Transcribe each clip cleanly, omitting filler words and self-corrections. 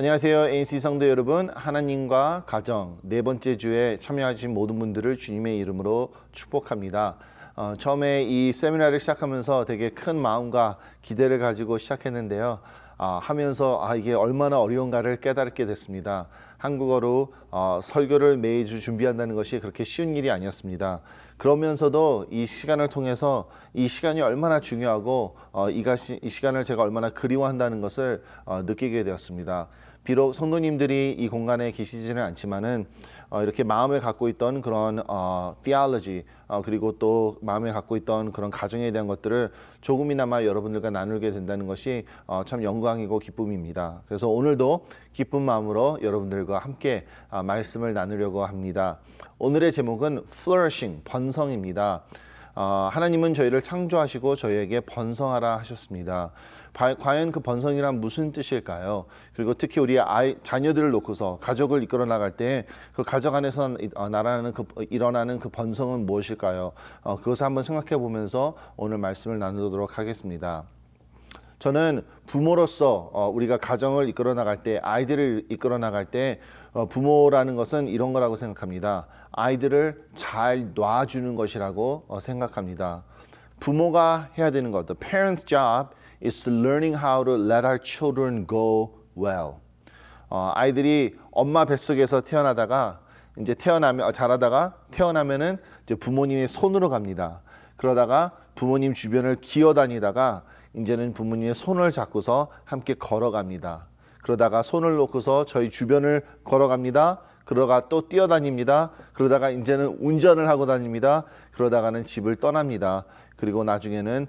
안녕하세요. ANC 성도 여러분, 하나님과 가정 네 번째 주에 참여하신 모든 분들을 주님의 이름으로 축복합니다. 처음에 이 세미나를 시작하면서 되게 큰 마음과 기대를 가지고 시작했는데요. 하면서 이게 얼마나 어려운가를 깨닫게 됐습니다. 한국어로 설교를 매주 준비한다는 것이 그렇게 쉬운 일이 아니었습니다. 그러면서도 이 시간을 통해서 이 시간이 얼마나 중요하고 이 시간을 제가 얼마나 그리워한다는 것을 느끼게 되었습니다. 비록 성도님들이 이 공간에 계시지는 않지만은 이렇게 마음을 갖고 있던 그런 theology 그리고 또 마음에 갖고 있던 그런 가정에 대한 것들을 조금이나마 여러분들과 나누게 된다는 것이 참 영광이고 기쁨입니다. 그래서 오늘도 기쁜 마음으로 여러분들과 함께 말씀을 나누려고 합니다. 오늘의 제목은 flourishing, 번성입니다. 하나님은 저희를 창조하시고 저희에게 번성하라 하셨습니다. 과연 그 번성이란 무슨 뜻일까요? 그리고 특히 우리 자녀들을 놓고서 가족을 이끌어 나갈 때 그 가족 안에서 일어나는 그 번성은 무엇일까요? 그것을 한번 생각해 보면서 오늘 말씀을 나누도록 하겠습니다. 저는 부모로서 우리가 가정을 이끌어 나갈 때, 아이들을 이끌어 나갈 때 부모라는 것은 이런 거라고 생각합니다. 아이들을 잘 놔주는 것이라고 생각합니다. 부모가 해야 되는 것, the parent's job is to learning how to let our children go well. 아이들이 엄마 뱃속에서 태어나다가 이제 자라다가 태어나면은 이제 부모님의 손으로 갑니다. 그러다가 부모님 주변을 기어다니다가 이제는 부모님의 손을 잡고서 함께 걸어갑니다. 그러다가 손을 놓고서 저희 주변을 걸어갑니다. 그러다가 또 뛰어다닙니다. 그러다가 이제는 운전을 하고 다닙니다. 그러다가는 집을 떠납니다. 그리고 나중에는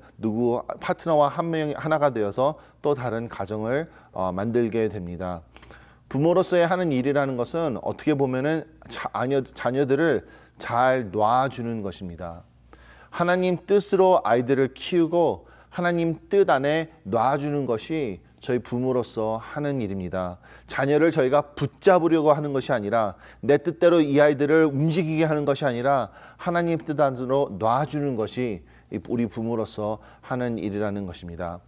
파트너와 하나가 되어서 또 다른 가정을 만들게 됩니다. 부모로서의 하는 일이라는 것은 어떻게 보면은 자녀들을 잘 놔주는 것입니다. 하나님 뜻으로 아이들을 키우고 하나님 뜻 안에 놔주는 것이 저희 부모로서 하는 일입니다. 자녀를 저희가 붙잡으려고 하는 것이 아니라 내 뜻대로 이 아이들을 움직이게 하는 것이 아니라 하나님 뜻 안으로 놔주는 것이 우리 부모로서 하는 일이라는 것입니다.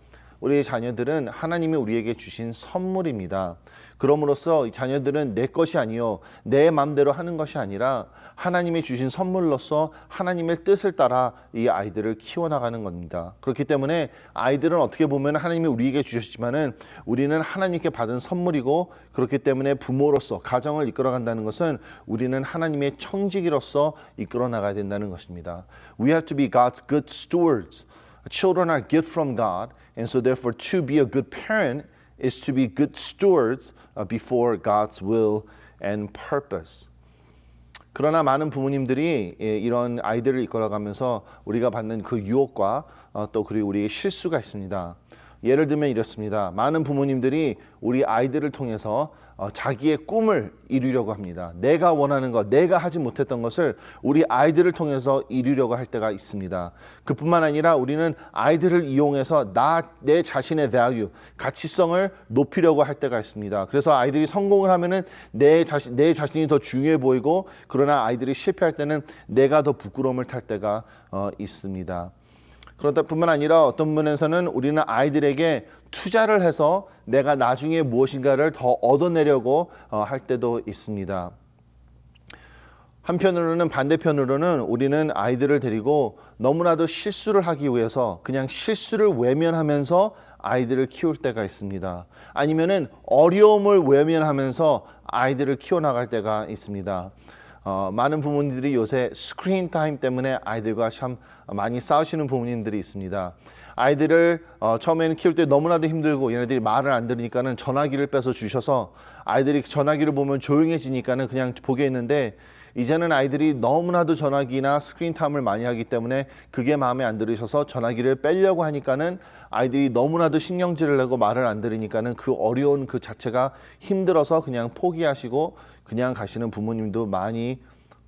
우리 자녀들은 하나님이 우리에게 주신 선물입니다. 그럼으로써 자녀들은 내 것이 아니요 내 마음대로 하는 것이 아니라 하나님이 주신 선물로서 하나님의 뜻을 따라 이 아이들을 키워나가는 겁니다. 그렇기 때문에 아이들은 어떻게 보면 하나님이 우리에게 주셨지만은 우리는 하나님께 받은 선물이고, 그렇기 때문에 부모로서 가정을 이끌어간다는 것은 우리는 하나님의 청지기로서 이끌어 나가야 된다는 것입니다. We have to be God's good stewards. Children are gift from God, and so therefore to be a good parent is to be good stewards before God's will and purpose. 그러나 많은 부모님들이 이런 아이들을 이끌어가면서 우리가 받는 그 유혹과 또 그리고 우리의 실수가 있습니다. 예를 들면 이렇습니다. 많은 부모님들이 우리 아이들을 통해서 자기의 꿈을 이루려고 합니다. 내가 원하는 것, 내가 하지 못했던 것을 우리 아이들을 통해서 이루려고 할 때가 있습니다. 그뿐만 아니라 우리는 아이들을 이용해서 내 자신의 value, 가치성을 높이려고 할 때가 있습니다. 그래서 아이들이 성공을 하면은 내 자신이 더 중요해 보이고, 그러나 아이들이 실패할 때는 내가 더 부끄러움을 탈 때가 있습니다. 그렇다 뿐만 아니라 어떤 면에서는 우리는 아이들에게 투자를 해서 내가 나중에 무엇인가를 더 얻어내려고 할 때도 있습니다. 반대편으로는 우리는 아이들을 데리고 너무나도 실수를 하기 위해서 그냥 실수를 외면하면서 아이들을 키울 때가 있습니다. 아니면은 어려움을 외면하면서 아이들을 키워나갈 때가 있습니다. 많은 부모님들이 요새 스크린 타임 때문에 아이들과 참 많이 싸우시는 부모님들이 있습니다. 아이들을 처음에는 키울 때 너무나도 힘들고 얘네들이 말을 안 들으니까는 전화기를 빼서 주셔서 아이들이 전화기를 보면 조용해지니까는 그냥 보게 했는데, 이제는 아이들이 너무나도 전화기나 스크린 타임을 많이 하기 때문에 그게 마음에 안 들으셔서 전화기를 빼려고 하니까는 아이들이 너무나도 신경질을 내고 말을 안 들으니까는 그 어려운 그 자체가 힘들어서 그냥 포기하시고 그냥 가시는 부모님도 많이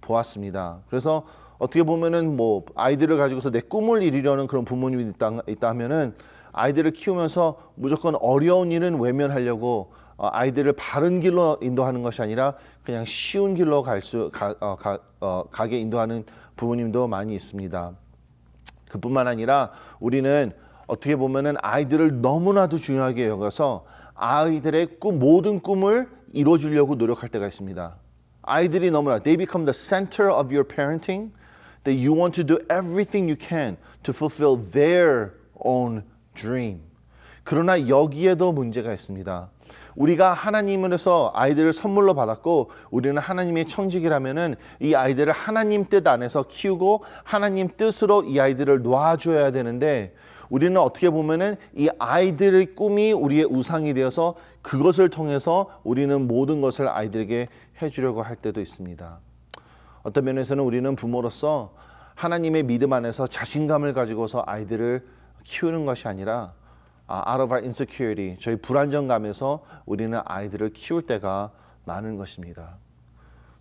보았습니다. 그래서 어떻게 보면은 아이들을 가지고서 내 꿈을 이루려는 그런 부모님이 있다 하면은 아이들을 키우면서 무조건 어려운 일은 외면하려고 아이들을 바른 길로 인도하는 것이 아니라 그냥 쉬운 길로 가게 인도하는 부모님도 많이 있습니다. 그뿐만 아니라 우리는 어떻게 보면은 아이들을 너무나도 중요하게 여겨서 아이들의 모든 꿈을 이루어주려고 노력할 때가 있습니다. 아이들이 너무나 they become the center of your parenting that you want to do everything you can to fulfill their own dream. 그러나 여기에도 문제가 있습니다. 우리가 하나님으로서 아이들을 선물로 받았고 우리는 하나님의 청직이라면은 이 아이들을 하나님 뜻 안에서 키우고 하나님 뜻으로 이 아이들을 놓아줘야 되는데 우리는 어떻게 보면은 이 아이들의 꿈이 우리의 우상이 되어서 그것을 통해서 우리는 모든 것을 아이들에게 해주려고 할 때도 있습니다. 어떤 면에서는 우리는 부모로서 하나님의 믿음 안에서 자신감을 가지고서 아이들을 키우는 것이 아니라 out of our insecurity, 저희 불안정감에서 우리는 아이들을 키울 때가 많은 것입니다.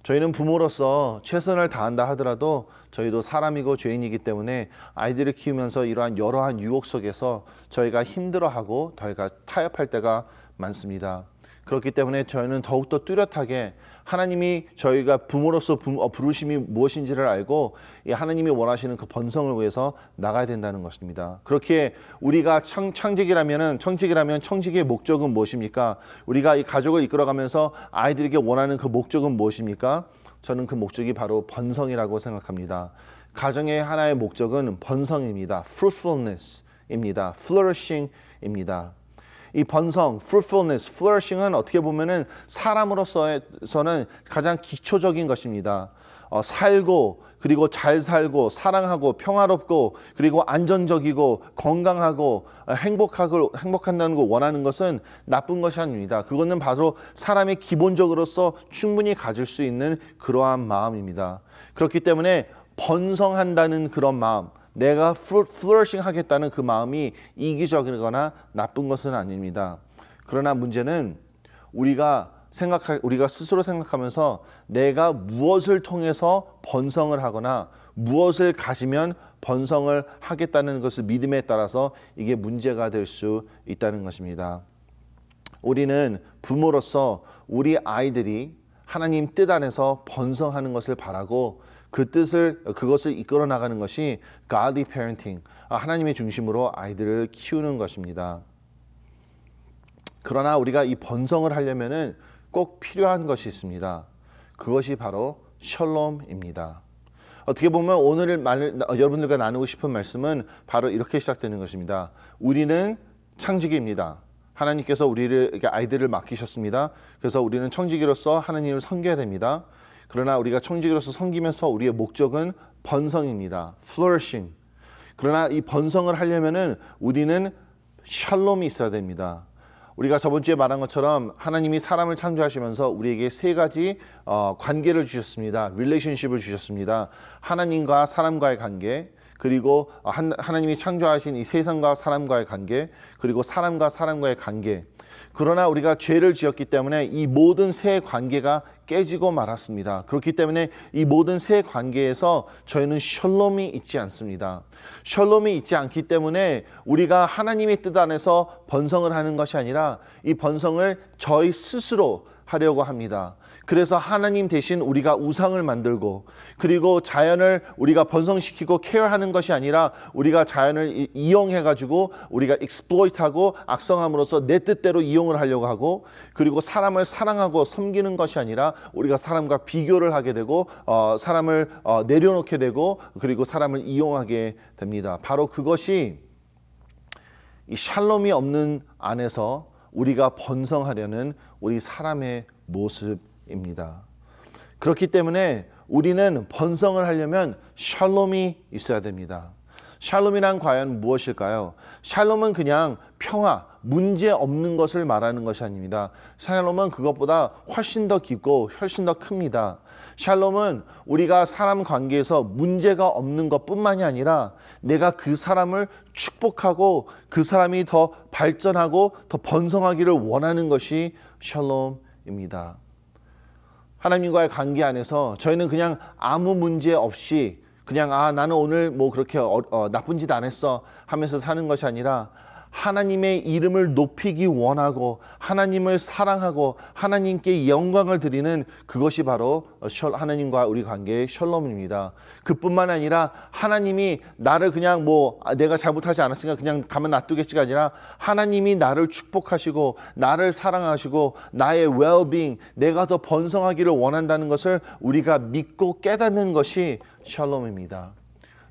저희는 부모로서 최선을 다한다 하더라도 저희도 사람이고 죄인이기 때문에 아이들을 키우면서 이러한 여러한 유혹 속에서 저희가 힘들어하고 저희가 타협할 때가 많습니다. 그렇기 때문에 저희는 더욱더 뚜렷하게 하나님이 저희가 부모로서 부르심이 무엇인지를 알고 하나님이 원하시는 그 번성을 위해서 나가야 된다는 것입니다. 그렇게 우리가 청직이라면 청직의 목적은 무엇입니까? 우리가 이 가족을 이끌어가면서 아이들에게 원하는 그 목적은 무엇입니까? 저는 그 목적이 바로 번성이라고 생각합니다. 가정의 하나의 목적은 번성입니다. fruitfulness입니다. flourishing입니다. 이 번성, fruitfulness, flourishing은 어떻게 보면은 사람으로서는 가장 기초적인 것입니다. 살고 그리고 잘 살고 사랑하고 평화롭고 그리고 안전적이고 건강하고 행복한다는 거 원하는 것은 나쁜 것이 아닙니다. 그거는 바로 사람의 기본적으로서 충분히 가질 수 있는 그러한 마음입니다. 그렇기 때문에 번성한다는 그런 마음, 내가 flourishing 하겠다는 그 마음이 이기적이거나 나쁜 것은 아닙니다. 그러나 문제는 우리가 스스로 생각하면서 내가 무엇을 통해서 번성을 하거나 무엇을 가지면 번성을 하겠다는 것을 믿음에 따라서 이게 문제가 될 수 있다는 것입니다. 우리는 부모로서 우리 아이들이 하나님 뜻 안에서 번성하는 것을 바라고 그것을 이끌어 나가는 것이 godly parenting, 하나님의 중심으로 아이들을 키우는 것입니다. 그러나 우리가 이 번성을 하려면은 꼭 필요한 것이 있습니다. 그것이 바로 샬롬입니다. 어떻게 보면 오늘 여러분들과 나누고 싶은 말씀은 바로 이렇게 시작되는 것입니다. 우리는 창직입니다. 하나님께서 아이들을 맡기셨습니다. 그래서 우리는 청지기로서 하나님을 섬겨야 됩니다. 그러나 우리가 청지기로서 섬기면서 우리의 목적은 번성입니다. flourishing. 그러나 이 번성을 하려면은 우리는 샬롬이 있어야 됩니다. 우리가 저번 주에 말한 것처럼 하나님이 사람을 창조하시면서 우리에게 세 가지 관계를 주셨습니다. relationship을 주셨습니다. 하나님과 사람과의 관계, 그리고 하나님이 창조하신 이 세상과 사람과의 관계, 그리고 사람과 사람과의 관계. 그러나 우리가 죄를 지었기 때문에 이 모든 세 관계가 깨지고 말았습니다. 그렇기 때문에 이 모든 세 관계에서 저희는 샬롬이 있지 않습니다. 샬롬이 있지 않기 때문에 우리가 하나님의 뜻 안에서 번성을 하는 것이 아니라 이 번성을 저희 스스로 하려고 합니다. 그래서 하나님 대신 우리가 우상을 만들고 그리고 자연을 우리가 번성시키고 케어하는 것이 아니라 우리가 자연을 이용해가지고 우리가 exploit하고 악성함으로써 내 뜻대로 이용을 하려고 하고 그리고 사람을 사랑하고 섬기는 것이 아니라 우리가 사람과 비교를 하게 되고 사람을 내려놓게 되고 그리고 사람을 이용하게 됩니다. 바로 그것이 이 샬롬이 없는 안에서 우리가 번성하려는 우리 사람의 모습입니다. 그렇기 때문에 우리는 번성을 하려면 샬롬이 있어야 됩니다. 샬롬이란 과연 무엇일까요? 샬롬은 그냥 평화, 문제 없는 것을 말하는 것이 아닙니다. 샬롬은 그것보다 훨씬 더 깊고 훨씬 더 큽니다. 샬롬은 우리가 사람 관계에서 문제가 없는 것뿐만이 아니라 내가 그 사람을 축복하고 그 사람이 더 발전하고 더 번성하기를 원하는 것이 샬롬입니다. 하나님과의 관계 안에서 저희는 그냥 아무 문제 없이 그냥 나는 오늘 뭐 그렇게 나쁜 짓 안 했어 하면서 사는 것이 아니라 하나님의 이름을 높이기 원하고 하나님을 사랑하고 하나님께 영광을 드리는 그것이 바로 하나님과 우리 관계의 샬롬입니다. 그뿐만 아니라 하나님이 나를 그냥 내가 잘못하지 않았으니까 그냥 가만 놔두겠지가 아니라 하나님이 나를 축복하시고 나를 사랑하시고 나의 well-being, 내가 더 번성하기를 원한다는 것을 우리가 믿고 깨닫는 것이 샬롬입니다.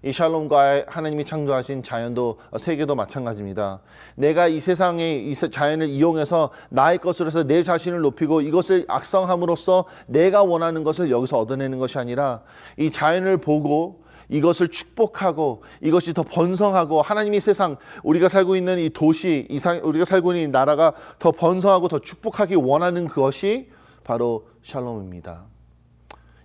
이 샬롬과 하나님이 창조하신 자연도 세계도 마찬가지입니다. 내가 이 세상의 이 자연을 이용해서 나의 것으로 해서 내 자신을 높이고 이것을 악성함으로써 내가 원하는 것을 여기서 얻어내는 것이 아니라 이 자연을 보고 이것을 축복하고 이것이 더 번성하고 하나님이 세상 우리가 살고 있는 이 도시 우리가 살고 있는 이 나라가 더 번성하고 더 축복하기 원하는 그것이 바로 샬롬입니다.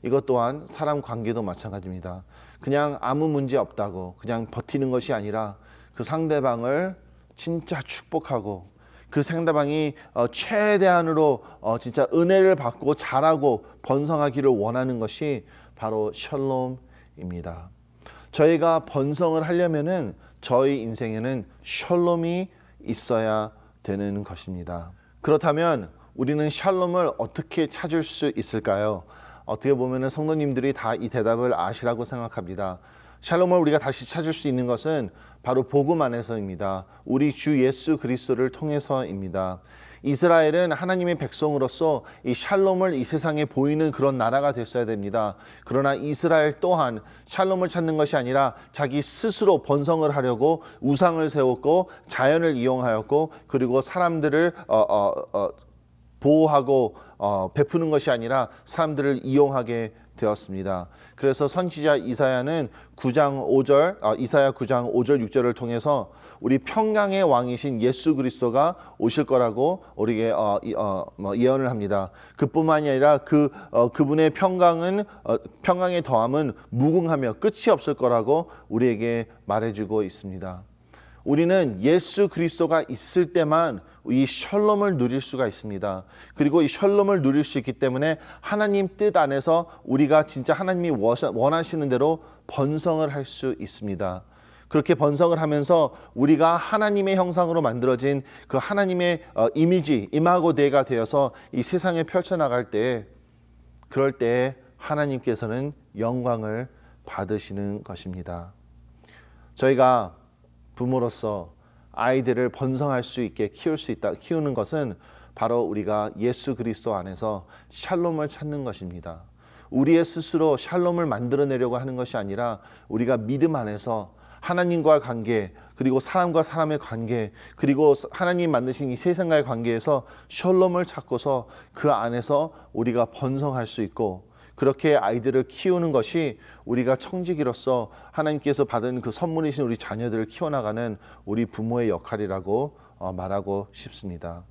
이것 또한 사람 관계도 마찬가지입니다. 그냥 아무 문제 없다고 그냥 버티는 것이 아니라 그 상대방을 진짜 축복하고 그 상대방이 최대한으로 진짜 은혜를 받고 잘하고 번성하기를 원하는 것이 바로 샬롬입니다. 저희가 번성을 하려면은 저희 인생에는 샬롬이 있어야 되는 것입니다. 그렇다면 우리는 샬롬을 어떻게 찾을 수 있을까요? 어떻게 보면 성도님들이 다 이 대답을 아시라고 생각합니다. 샬롬을 우리가 다시 찾을 수 있는 것은 바로 복음 안에서입니다. 우리 주 예수 그리스도를 통해서입니다. 이스라엘은 하나님의 백성으로서 이 샬롬을 이 세상에 보이는 그런 나라가 됐어야 됩니다. 그러나 이스라엘 또한 샬롬을 찾는 것이 아니라 자기 스스로 번성을 하려고 우상을 세웠고 자연을 이용하였고 그리고 사람들을 보호하고 베푸는 것이 아니라 사람들을 이용하게 되었습니다. 그래서 선지자 이사야는 이사야 9장 5절 6절을 통해서 우리 평강의 왕이신 예수 그리스도가 오실 거라고 우리에게 예언을 합니다. 그뿐만이 아니라 그분의 평강의 더함은 무궁하며 끝이 없을 거라고 우리에게 말해주고 있습니다. 우리는 예수 그리스도가 있을 때만 이 샬롬을 누릴 수가 있습니다. 그리고 이 샬롬을 누릴 수 있기 때문에 하나님 뜻 안에서 우리가 진짜 하나님이 원하시는 대로 번성을 할 수 있습니다. 그렇게 번성을 하면서 우리가 하나님의 형상으로 만들어진 그 하나님의 이마고 데이가 되어서 이 세상에 펼쳐나갈 때 그럴 때 하나님께서는 영광을 받으시는 것입니다. 저희가 부모로서 아이들을 번성할 수 있게 키우는 것은 바로 우리가 예수 그리스도 안에서 샬롬을 찾는 것입니다. 우리의 스스로 샬롬을 만들어내려고 하는 것이 아니라 우리가 믿음 안에서 하나님과 관계 그리고 사람과 사람의 관계 그리고 하나님 만드신 이 세상과의 관계에서 샬롬을 찾고서 그 안에서 우리가 번성할 수 있고 그렇게 아이들을 키우는 것이 우리가 청지기로서 하나님께서 받은 그 선물이신 우리 자녀들을 키워나가는 우리 부모의 역할이라고 말하고 싶습니다.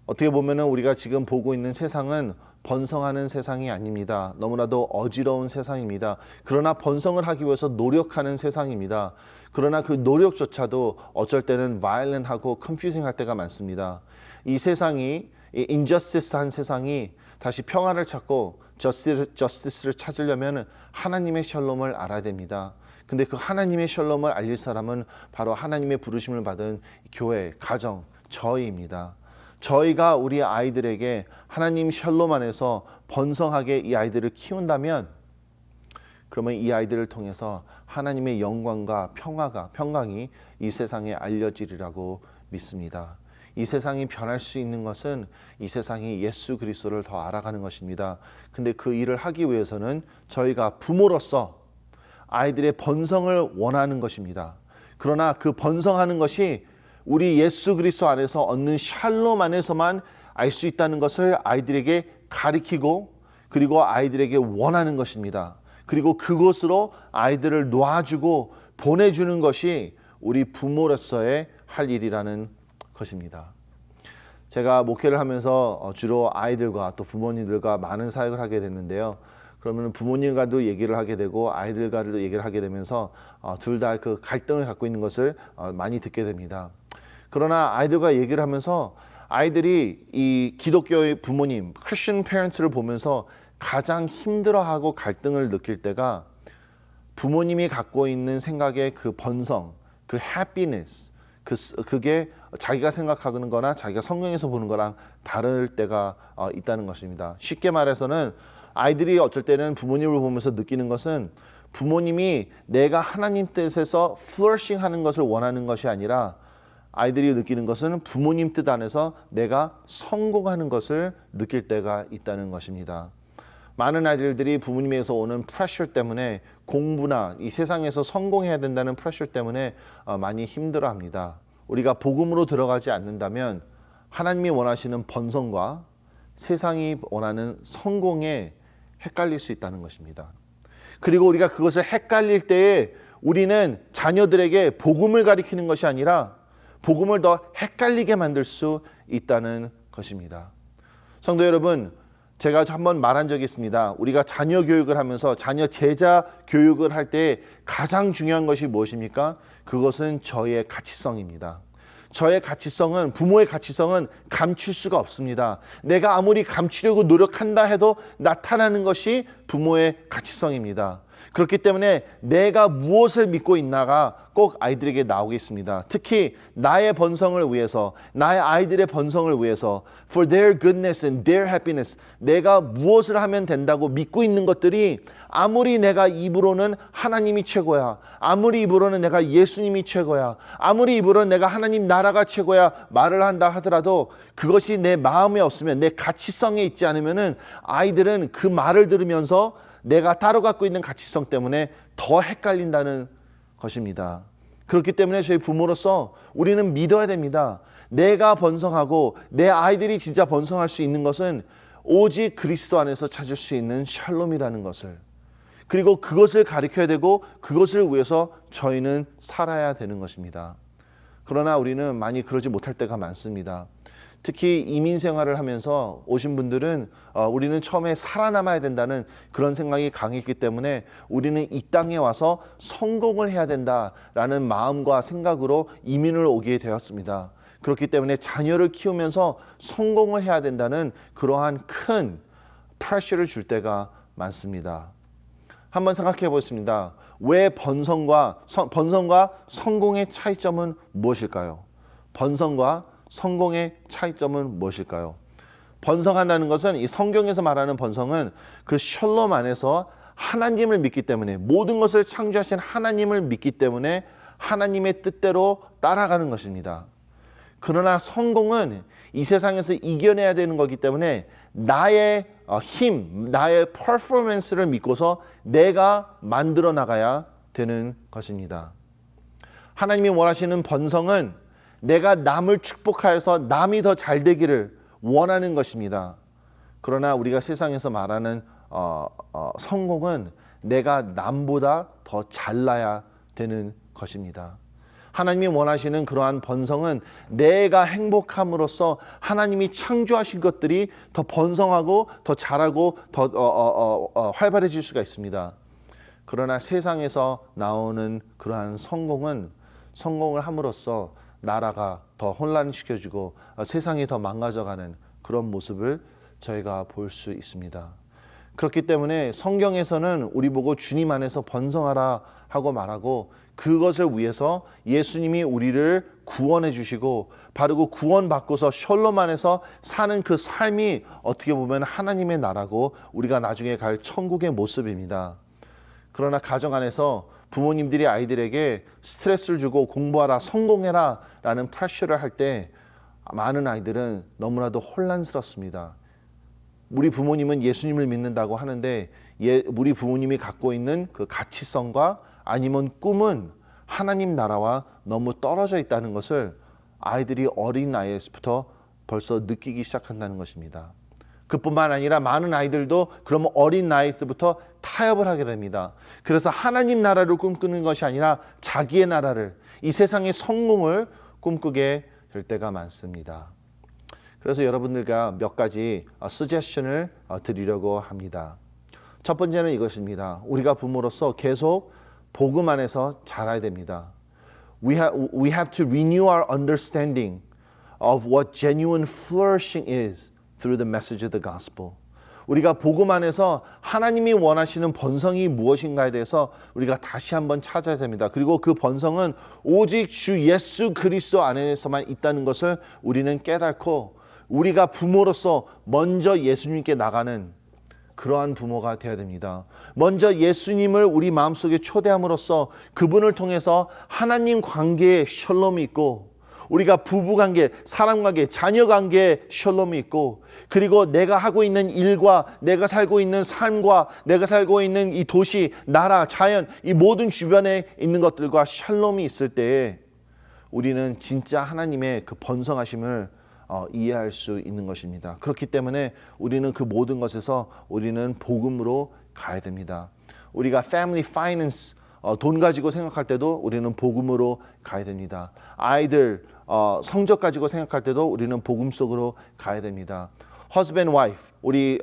어떻게 보면 우리가 지금 보고 있는 세상은 번성하는 세상이 아닙니다. 너무나도 어지러운 세상입니다. 그러나 번성을 하기 위해서 노력하는 세상입니다. 그러나 그 노력조차도 어쩔 때는 violent하고 confusing 할 때가 많습니다. 이 세상이 injustice한 세상이 다시 평화를 찾고 justice를 찾으려면 하나님의 샬롬을 알아야 됩니다. 근데 그 하나님의 샬롬을 알릴 사람은 바로 하나님의 부르심을 받은 교회, 가정, 저희입니다. 저희가 우리 아이들에게 하나님 샬롬 안에서 번성하게 이 아이들을 키운다면 그러면 이 아이들을 통해서 하나님의 영광과 평강이 이 세상에 알려지리라고 믿습니다. 이 세상이 변할 수 있는 것은 이 세상이 예수 그리스도를 더 알아가는 것입니다. 근데 그 일을 하기 위해서는 저희가 부모로서 아이들의 번성을 원하는 것입니다. 그러나 그 번성하는 것이 우리 예수 그리스도 안에서 얻는 샬롬 안에서만 알 수 있다는 것을 아이들에게 가르치고 그리고 아이들에게 원하는 것입니다. 그리고 그곳으로 아이들을 놓아주고 보내주는 것이 우리 부모로서의 할 일이라는 것입니다. 제가 목회를 하면서 주로 아이들과 또 부모님들과 많은 사역을 하게 됐는데요. 그러면 부모님과도 얘기를 하게 되고 아이들과도 얘기를 하게 되면서 둘 다 그 갈등을 갖고 있는 것을 많이 듣게 됩니다. 그러나 아이들과 얘기를 하면서 아이들이 이 기독교의 부모님, Christian parents를 보면서 가장 힘들어하고 갈등을 느낄 때가 부모님이 갖고 있는 생각의 그 번성, 그 happiness, 그게 자기가 생각하는 거나 자기가 성경에서 보는 거랑 다를 때가 있다는 것입니다. 쉽게 말해서는 아이들이 어쩔 때는 부모님을 보면서 느끼는 것은 부모님이 내가 하나님 뜻에서 flourishing 하는 것을 원하는 것이 아니라 아이들이 느끼는 것은 부모님 뜻 안에서 내가 성공하는 것을 느낄 때가 있다는 것입니다. 많은 아이들이 부모님에서 오는 프레셔 때문에 공부나 이 세상에서 성공해야 된다는 프레셔 때문에 많이 힘들어합니다. 우리가 복음으로 들어가지 않는다면 하나님이 원하시는 번성과 세상이 원하는 성공에 헷갈릴 수 있다는 것입니다. 그리고 우리가 그것을 헷갈릴 때에 우리는 자녀들에게 복음을 가리키는 것이 아니라 복음을 더 헷갈리게 만들 수 있다는 것입니다. 성도 여러분, 제가 한번 말한 적이 있습니다. 우리가 자녀 교육을 하면서 자녀 제자 교육을 할 때 가장 중요한 것이 무엇입니까? 그것은 저의 가치성입니다. 저의 가치성은, 부모의 가치성은 감출 수가 없습니다. 내가 아무리 감추려고 노력한다 해도 나타나는 것이 부모의 가치성입니다. 그렇기 때문에 내가 무엇을 믿고 있나가 꼭 아이들에게 나오겠습니다. 특히 나의 번성을 위해서, 나의 아이들의 번성을 위해서 for their goodness and their happiness, 내가 무엇을 하면 된다고 믿고 있는 것들이 아무리 내가 입으로는 하나님이 최고야, 아무리 입으로는 내가 예수님이 최고야, 아무리 입으로는 내가 하나님 나라가 최고야 말을 한다 하더라도 그것이 내 마음에 없으면, 내 가치성에 있지 않으면은 아이들은 그 말을 들으면서 내가 따로 갖고 있는 가치성 때문에 더 헷갈린다는 것입니다. 그렇기 때문에 저희 부모로서 우리는 믿어야 됩니다. 내가 번성하고 내 아이들이 진짜 번성할 수 있는 것은 오직 그리스도 안에서 찾을 수 있는 샬롬이라는 것을, 그리고 그것을 가르쳐야 되고 그것을 위해서 저희는 살아야 되는 것입니다. 그러나 우리는 많이 그러지 못할 때가 많습니다. 특히 이민 생활을 하면서 오신 분들은 우리는 처음에 살아남아야 된다는 그런 생각이 강했기 때문에 우리는 이 땅에 와서 성공을 해야 된다라는 마음과 생각으로 이민을 오게 되었습니다. 그렇기 때문에 자녀를 키우면서 성공을 해야 된다는 그러한 큰 프레셔를 줄 때가 많습니다. 한번 생각해 보겠습니다. 왜 번성과 성공의 차이점은 무엇일까요? 번성과 성공의 차이점은 무엇일까요? 번성한다는 것은, 이 성경에서 말하는 번성은 그 샬롬 안에서 하나님을 믿기 때문에, 모든 것을 창조하신 하나님을 믿기 때문에 하나님의 뜻대로 따라가는 것입니다. 그러나 성공은 이 세상에서 이겨내야 되는 거기 때문에 나의 힘, 나의 퍼포먼스를 믿고서 내가 만들어 나가야 되는 것입니다. 하나님이 원하시는 번성은 내가 남을 축복하여서 남이 더 잘 되기를 원하는 것입니다. 그러나 우리가 세상에서 말하는 성공은 내가 남보다 더 잘나야 되는 것입니다. 하나님이 원하시는 그러한 번성은 내가 행복함으로써 하나님이 창조하신 것들이 더 번성하고 더 자라고 더 활발해질 수가 있습니다. 그러나 세상에서 나오는 그러한 성공을 함으로써 나라가 더 혼란시켜지고 세상이 더 망가져가는 그런 모습을 저희가 볼 수 있습니다. 그렇기 때문에 성경에서는 우리 보고 주님 안에서 번성하라 하고 말하고, 그것을 위해서 예수님이 우리를 구원해 주시고 바르고 구원받고서 샬롬 안에서 사는 그 삶이 어떻게 보면 하나님의 나라고 우리가 나중에 갈 천국의 모습입니다. 그러나 가정 안에서 부모님들이 아이들에게 스트레스를 주고 공부하라, 성공해라 라는 프레셔를 할 때 많은 아이들은 너무나도 혼란스럽습니다. 우리 부모님은 예수님을 믿는다고 하는데 우리 부모님이 갖고 있는 그 가치성과 아니면 꿈은 하나님 나라와 너무 떨어져 있다는 것을 아이들이 어린 나이에서부터 벌써 느끼기 시작한다는 것입니다. 그뿐만 아니라 많은 아이들도 그러면 어린 나이부터 타협을 하게 됩니다. 그래서 하나님 나라를 꿈꾸는 것이 아니라 자기의 나라를, 이 세상의 성공을 꿈꾸게 될 때가 많습니다. 그래서 여러분들과 몇 가지 서제션을 드리려고 합니다. 첫 번째는 이것입니다. 우리가 부모로서 계속 복음 안에서 자라야 됩니다. We have to renew our understanding of what genuine flourishing is through the message of the gospel. 우리가 복음 안에서 하나님이 원하시는 번성이 무엇인가에 대해서 우리가 다시 한번 찾아야 됩니다. 그리고 그 번성은 오직 주 예수 그리스도 안에서만 있다는 것을 우리는 깨닫고 우리가 부모로서 먼저 예수님께 나가는 그러한 부모가 되어야 됩니다. 먼저 예수님을 우리 마음속에 초대함으로써 그분을 통해서 하나님 관계에 샬롬이 있고 우리가 부부관계, 사람관계, 자녀관계에 샬롬이 있고 그리고 내가 하고 있는 일과 내가 살고 있는 삶과 내가 살고 있는 이 도시, 나라, 자연 이 모든 주변에 있는 것들과 샬롬이 있을 때에 우리는 진짜 하나님의 그 번성하심을 이해할 수 있는 것입니다. 그렇기 때문에 우리는 그 모든 것에서 우리는 복음으로 가야 됩니다. 우리가 family finance 돈 가지고 생각할 때도 우리는 복음으로 가야 됩니다. 아이들 성적 가지고 생각할 때도 우리는 복음 속으로 가야 됩니다. husband wife 우리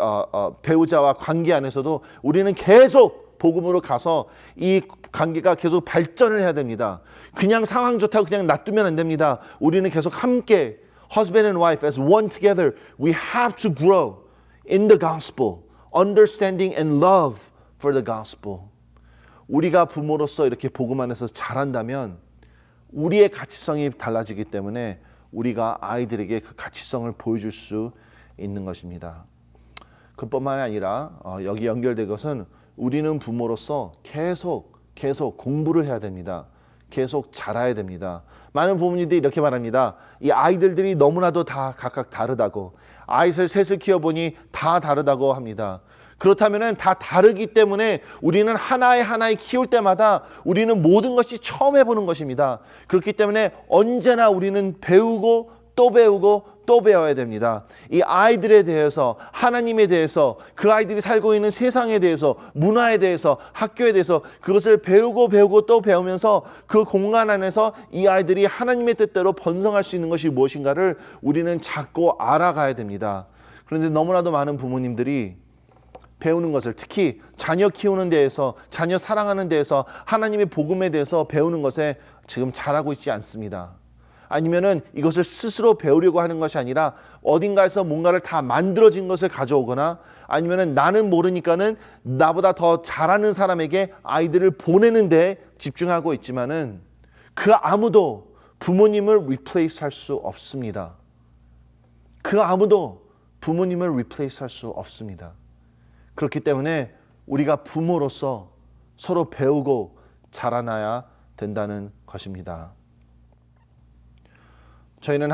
배우자와 관계 안에서도 우리는 계속 복음으로 가서 이 관계가 계속 발전을 해야 됩니다. 그냥 상황 좋다고 그냥 놔두면 안 됩니다. 우리는 계속 함께 husband and wife as one together we have to grow in the gospel understanding and love for the gospel. 우리가 부모로서 이렇게 복음 안에서 자란다면 우리의 가치성이 달라지기 때문에 우리가 아이들에게 그 가치성을 보여줄 수 있는 것입니다. 그뿐만 아니라 여기 연결된 것은 우리는 부모로서 계속 공부를 해야 됩니다. 계속 자라야 됩니다. 많은 부모님들이 이렇게 말합니다. 이 아이들이 너무나도 다 각각 다르다고 아이를 셋을 키워보니 다 다르다고 합니다. 그렇다면 다 다르기 때문에 우리는 하나에 키울 때마다 우리는 모든 것이 처음 해보는 것입니다. 그렇기 때문에 언제나 우리는 배우고 또 배우고 또 배워야 됩니다. 이 아이들에 대해서 하나님에 대해서 그 아이들이 살고 있는 세상에 대해서 문화에 대해서 학교에 대해서 그것을 배우고 또 배우면서 그 공간 안에서 이 아이들이 하나님의 뜻대로 번성할 수 있는 것이 무엇인가를 우리는 찾고 알아가야 됩니다. 그런데 너무나도 많은 부모님들이 배우는 것을 특히 자녀 키우는 데에서 자녀 사랑하는 데에서 하나님의 복음에 대해서 배우는 것에 지금 잘하고 있지 않습니다. 아니면은 이것을 스스로 배우려고 하는 것이 아니라 어딘가에서 뭔가를 다 만들어진 것을 가져오거나 아니면은 나는 모르니까는 나보다 더 잘하는 사람에게 아이들을 보내는 데 집중하고 있지만은 그 아무도 부모님을 replace 할 수 없습니다. 그 아무도 부모님을 replace 할 수 없습니다. 그렇기 때문에 우리가 부모로서 서로 배우고 자라나야 된다는 것입니다. 저희는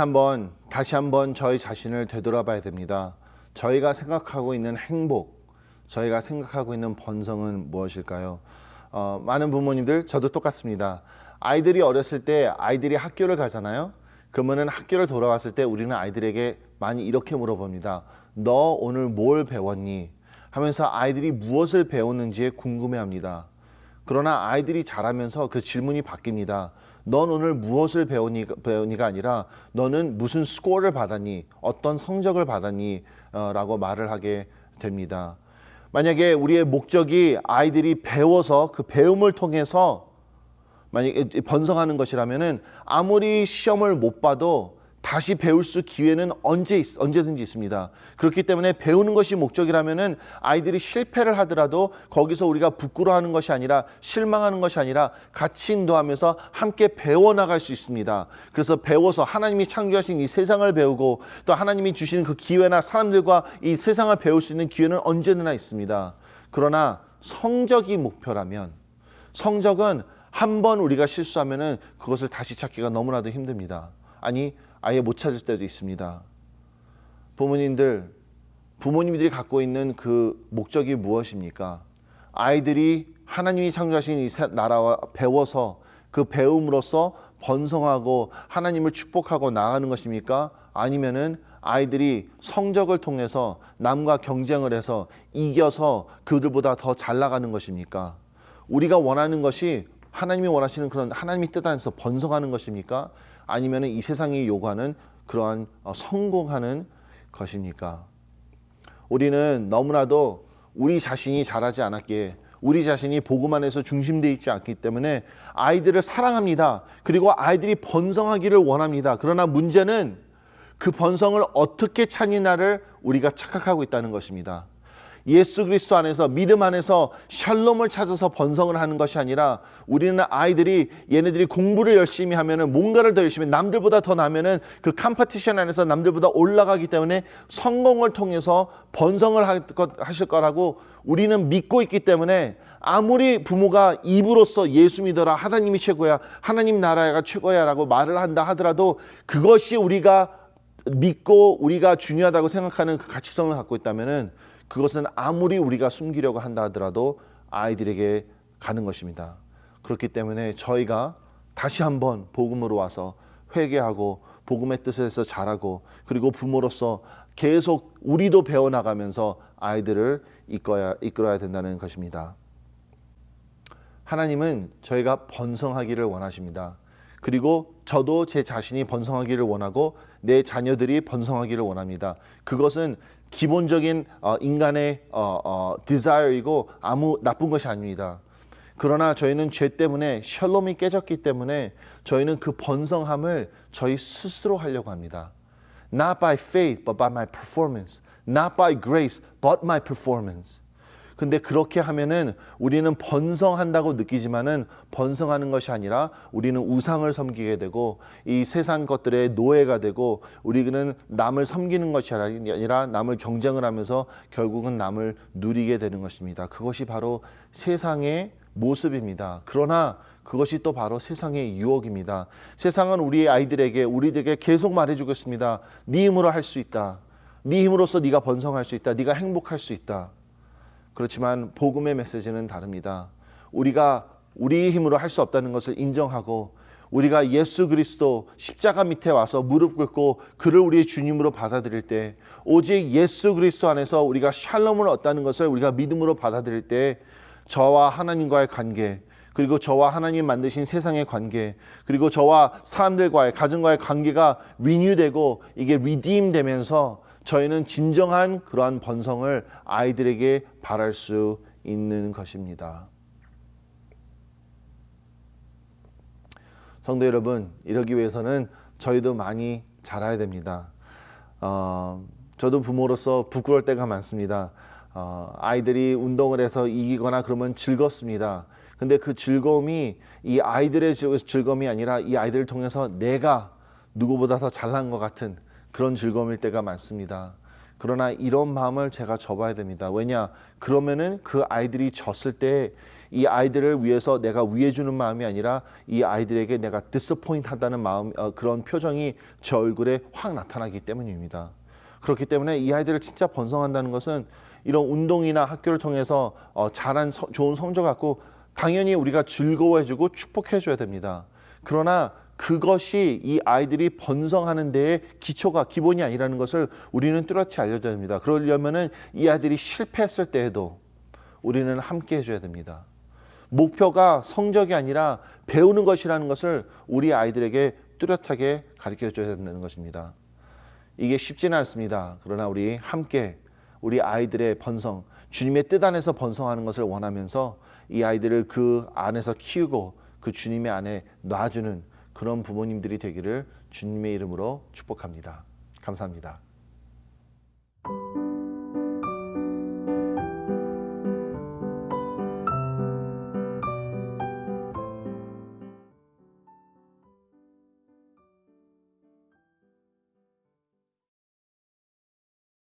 다시 한번 저희 자신을 되돌아봐야 됩니다. 저희가 생각하고 있는 행복, 저희가 생각하고 있는 번성은 무엇일까요? 많은 부모님들, 저도 똑같습니다. 아이들이 어렸을 때 아이들이 학교를 가잖아요. 그러면은 학교를 돌아왔을 때 우리는 아이들에게 많이 이렇게 물어봅니다. 너 오늘 뭘 배웠니? 하면서 아이들이 무엇을 배웠는지에 궁금해합니다. 그러나 아이들이 자라면서 그 질문이 바뀝니다. 넌 오늘 무엇을 배우니가 아니라 너는 무슨 스코어를 받았니? 어떤 성적을 받았니? 라고 말을 하게 됩니다. 만약에 우리의 목적이 아이들이 배워서 그 배움을 통해서 만약에 번성하는 것이라면은 아무리 시험을 못 봐도 다시 배울 수 기회는 언제든지 있습니다. 그렇기 때문에 배우는 것이 목적이라면은 아이들이 실패를 하더라도 거기서 우리가 부끄러워하는 것이 아니라 실망하는 것이 아니라 같이 인도하면서 함께 배워나갈 수 있습니다. 그래서 배워서 하나님이 창조하신 이 세상을 배우고 또 하나님이 주시는 그 기회나 사람들과 이 세상을 배울 수 있는 기회는 언제나 있습니다. 그러나 성적이 목표라면 성적은 한번 우리가 실수하면은 그것을 다시 찾기가 너무나도 힘듭니다. 아예 못 찾을 때도 있습니다. 부모님들이 갖고 있는 그 목적이 무엇입니까? 아이들이 하나님이 창조하신 이 나라와 배워서 그 배움으로써 번성하고 하나님을 축복하고 나가는 것입니까? 아니면은 아이들이 성적을 통해서 남과 경쟁을 해서 이겨서 그들보다 더 잘 나가는 것입니까? 우리가 원하는 것이 하나님이 원하시는 그런 하나님의 뜻 안에서 번성하는 것입니까? 아니면 이 세상이 요구하는 그러한 성공하는 것입니까? 우리는 너무나도 우리 자신이 자라지 않았기에 우리 자신이 복음 안에서 중심되어 있지 않기 때문에 아이들을 사랑합니다. 그리고 아이들이 번성하기를 원합니다. 그러나 문제는 그 번성을 어떻게 찾느냐를 우리가 착각하고 있다는 것입니다. 예수 그리스도 안에서 믿음 안에서 샬롬을 찾아서 번성을 하는 것이 아니라 우리는 아이들이 얘네들이 공부를 열심히 하면은 뭔가를 더 열심히 남들보다 더 나면은 그 컴피티션 안에서 남들보다 올라가기 때문에 성공을 통해서 번성을 하실 거라고 우리는 믿고 있기 때문에 아무리 부모가 입으로써 예수 믿어라, 하나님이 최고야, 하나님 나라가 최고야 라고 말을 한다 하더라도 그것이 우리가 믿고 우리가 중요하다고 생각하는 그 가치성을 갖고 있다면은 그것은 아무리 우리가 숨기려고 한다 하더라도 아이들에게 가는 것입니다. 그렇기 때문에 저희가 다시 한번 복음으로 와서 회개하고 복음의 뜻에서 자라고 그리고 부모로서 계속 우리도 배워나가면서 아이들을 이끌어야 된다는 것입니다. 하나님은 저희가 번성하기를 원하십니다. 그리고 저도 제 자신이 번성하기를 원하고 내 자녀들이 번성하기를 원합니다. 그것은 기본적인 인간의 desire이고 아무 나쁜 것이 아닙니다. 그러나 저희는 죄 때문에 샬롬이 깨졌기 때문에 저희는 그 번성함을 저희 스스로 하려고 합니다. Not by faith, but by my performance. Not by grace, but my performance. 근데 그렇게 하면은 우리는 번성한다고 느끼지만은 번성하는 것이 아니라 우리는 우상을 섬기게 되고 이 세상 것들의 노예가 되고 우리는 남을 섬기는 것이 아니라 남을 경쟁을 하면서 결국은 남을 누리게 되는 것입니다. 그것이 바로 세상의 모습입니다. 그러나 그것이 또 바로 세상의 유혹입니다. 세상은 우리 아이들에게 우리들에게 계속 말해주고 있습니다. 네 힘으로 할 수 있다. 네 힘으로써 네가 번성할 수 있다. 네가 행복할 수 있다. 그렇지만 복음의 메시지는 다릅니다. 우리가 우리 힘으로 할 수 없다는 것을 인정하고 우리가 예수 그리스도 십자가 밑에 와서 무릎 꿇고 그를 우리의 주님으로 받아들일 때 오직 예수 그리스도 안에서 우리가 샬롬을 얻다는 것을 우리가 믿음으로 받아들일 때 저와 하나님과의 관계 그리고 저와 하나님 만드신 세상의 관계 그리고 저와 사람들과의 가정과의 관계가 리뉴되고 이게 redeem 되면서 저희는 진정한 그러한 번성을 아이들에게 바랄 수 있는 것입니다. 성도 여러분, 이러기 위해서는 저희도 많이 자라야 됩니다. 저도 부모로서 부끄러울 때가 많습니다. 아이들이 운동을 해서 이기거나 그러면 즐겁습니다. 근데 그 즐거움이 이 아이들의 즐거움이 아니라 이 아이들을 통해서 내가 누구보다 더 잘난 것 같은 그런 즐거움일 때가 많습니다. 그러나 이런 마음을 제가 접어야 됩니다. 왜냐? 그러면은 그 아이들이 졌을 때 이 아이들을 위해서 내가 위해주는 마음이 아니라 이 아이들에게 내가 disappoint 하다는 마음, 그런 표정이 제 얼굴에 확 나타나기 때문입니다. 그렇기 때문에 이 아이들을 진짜 번성한다는 것은 이런 운동이나 학교를 통해서 잘한 좋은 성적 갖고 당연히 우리가 즐거워해주고 축복해줘야 됩니다. 그러나 그것이 이 아이들이 번성하는 데에 기본이 아니라는 것을 우리는 뚜렷이 알려줘야 됩니다. 그러려면은 이 아이들이 실패했을 때에도 우리는 함께 해줘야 됩니다. 목표가 성적이 아니라 배우는 것이라는 것을 우리 아이들에게 뚜렷하게 가르쳐줘야 된다는 것입니다. 이게 쉽지는 않습니다. 그러나 우리 함께 우리 아이들의 번성, 주님의 뜻 안에서 번성하는 것을 원하면서 이 아이들을 그 안에서 키우고 그 주님의 안에 놔주는 그런 부모님들이 되기를 주님의 이름으로 축복합니다. 감사합니다.